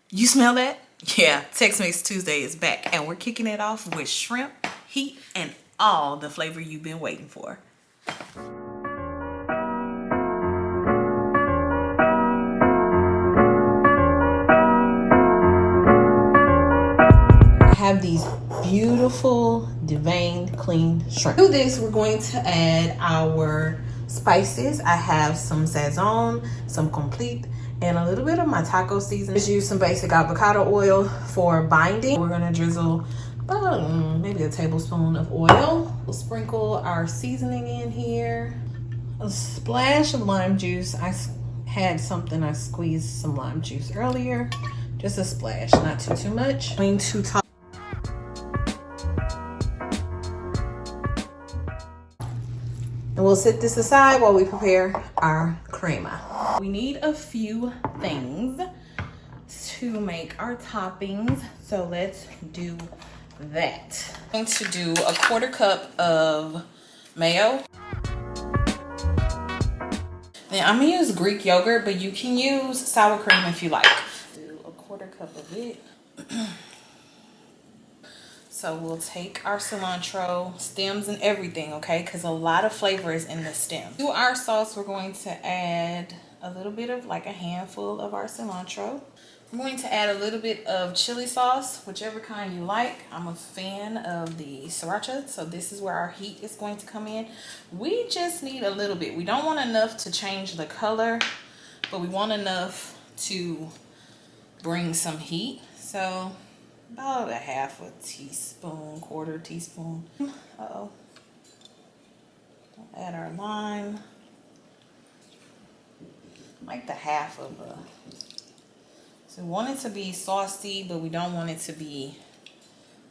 You smell that? Yeah, Tex Mex Tuesday is back, and we're kicking it off with shrimp, heat, and all the flavor you've been waiting for. I have these beautiful, deveined, clean shrimp. To do this, we're going to add our spices. I have some sazon, some complete, and a little bit of my taco seasoning. Just use some basic avocado oil for binding. We're gonna drizzle about maybe a tablespoon of oil. We'll sprinkle our seasoning in here. A splash of lime juice. I had something, I squeezed some lime juice earlier. Just a splash, not too much. I'm going to top. And we'll set this aside while we prepare our crema. We need a few things to make our toppings, so let's do that. I'm going to do a 1/4 cup of mayo. Then I'm gonna use Greek yogurt, but you can use sour cream if you like. Do a 1/4 cup of it. So we'll take our cilantro, stems and everything, okay? Because a lot of flavor is in the stem. To our sauce, we're going to add a little bit of, like a handful of our cilantro. I'm going to add a little bit of chili sauce, whichever kind you like. I'm a fan of the sriracha, so this is where our heat is going to come in. We just need a little bit. We don't want enough to change the color, but we want enough to bring some heat. So about a 1/2 teaspoon, 1/4 teaspoon. Uh-oh. We'll add our lime. Like the 1/2 of a. So we want it to be saucy, but we don't want it to be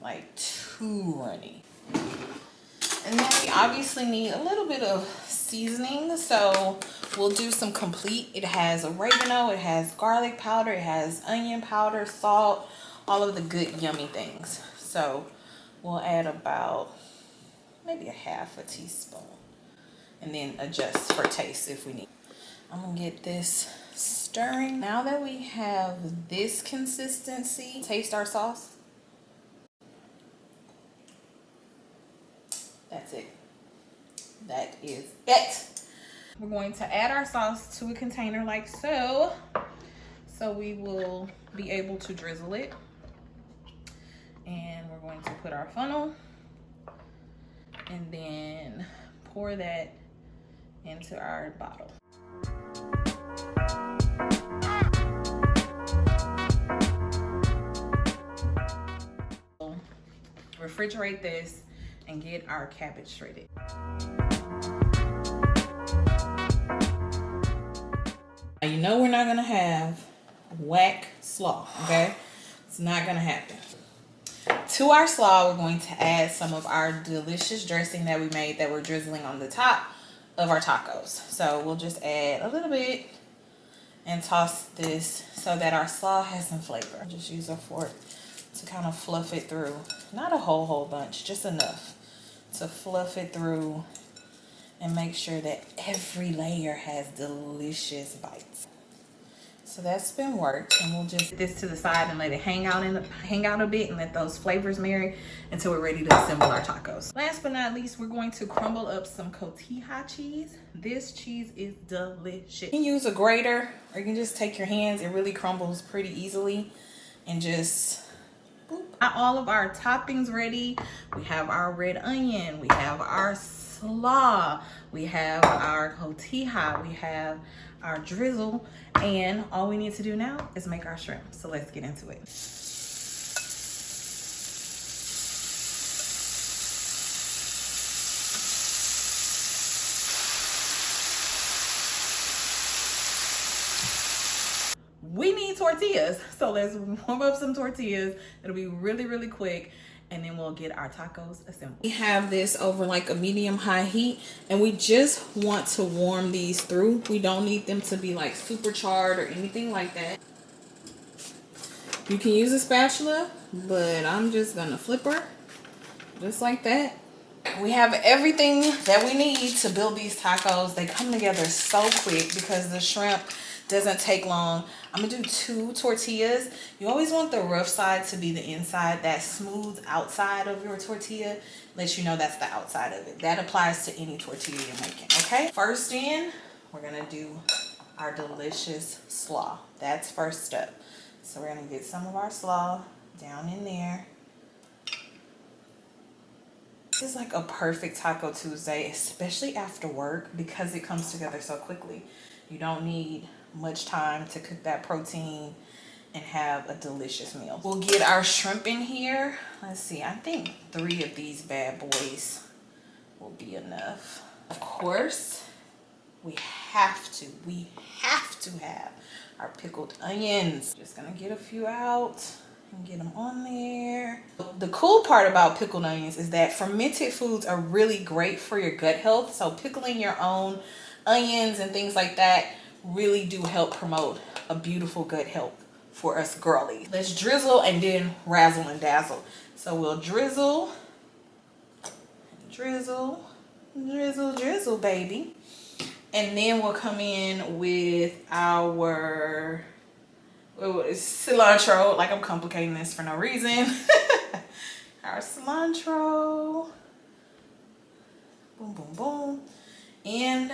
like too runny. And then we obviously need a little bit of seasoning. So we'll do some complete. It has oregano, it has garlic powder, it has onion powder, salt, all of the good yummy things. So we'll add about maybe a 1/2 teaspoon and then adjust for taste if we need. I'm gonna get this stirring. Now that we have this consistency, taste our sauce. That's it. That is it. We're going to add our sauce to a container like so. So we will be able to drizzle it. And we're going to put our funnel and then pour that into our bottle. Refrigerate this and get our cabbage shredded. Now, you know we're not gonna have whack slaw, okay? It's not gonna happen. To our slaw, we're going to add some of our delicious dressing that we made that we're drizzling on the top of our tacos. So we'll just add a little bit and toss this so that our slaw has some flavor. Just use a fork to kind of fluff it through. Not a whole bunch, just enough to fluff it through and make sure that every layer has delicious bites. So that's been worked, and we'll just put this to the side and let it hang out a bit and let those flavors marry until we're ready to assemble our tacos. Last but not least, we're going to crumble up some Cotija cheese. This cheese is delicious. You can use a grater or you can just take your hands. It really crumbles pretty easily and just boop. Got all of our toppings ready. We have our red onion, we have our slaw, we have our cotija, we have our drizzle, and all we need to do now is make our shrimp. So let's get into it. We need tortillas, so let's warm up some tortillas. It'll be really quick, and then we'll get our tacos assembled. We have this over like a medium-high heat, and we just want to warm these through. We don't need them to be like super charred or anything like that. You can use a spatula, but I'm just gonna flip her just like that. We have everything that we need to build these tacos. They come together so quick because the shrimp Doesn't take long. I'm gonna do 2 tortillas. You always want the rough side to be the inside. That smooth outside of your tortilla lets you know that's the outside of it. That applies to any tortilla you're making, okay? First in, we're gonna do our delicious slaw. That's first up. So we're gonna get some of our slaw down in there. This is like a perfect Taco Tuesday, especially after work, because it comes together so quickly. You don't need much time to cook that protein and have a delicious meal. We'll get our shrimp in here. Let's see, I think 3 of these bad boys will be enough. Of course, we have to have our pickled onions. Just gonna get a few out and get them on there. The cool part about pickled onions is that fermented foods are really great for your gut health. So pickling your own onions and things like that really do help promote a beautiful gut health for us girlies. Let's drizzle and then razzle and dazzle. So we'll drizzle, drizzle, drizzle, drizzle, baby. And then we'll come in with our cilantro, like I'm complicating this for no reason. Our cilantro, boom, boom, boom, and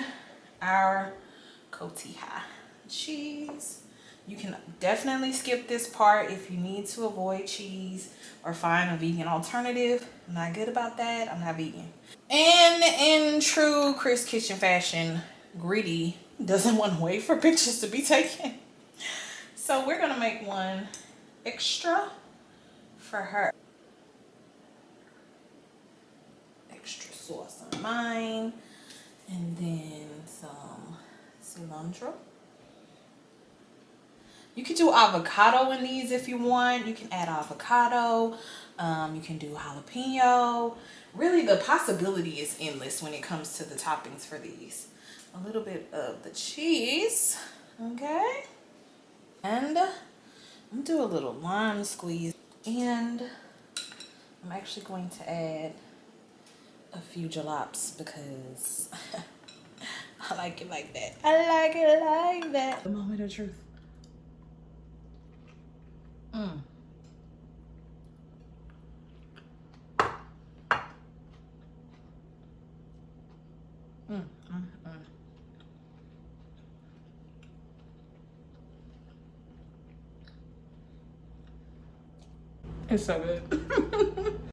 our Cotija cheese. You can definitely skip this part if you need to avoid cheese or find a vegan alternative. I'm not good about that. I'm not vegan. And in true CrysKitchen fashion, Greedy doesn't want to wait for pictures to be taken. So we're gonna make one extra for her. Extra sauce on mine. And then some cilantro. You can do avocado in these if you want. You can add avocado. You can do jalapeno. Really, the possibility is endless when it comes to the toppings for these. A little bit of the cheese, okay? And I'm gonna do a little lime squeeze. And I'm actually going to add a few jalapenos because I like it like that. I like it like that. The moment of truth. It's so good.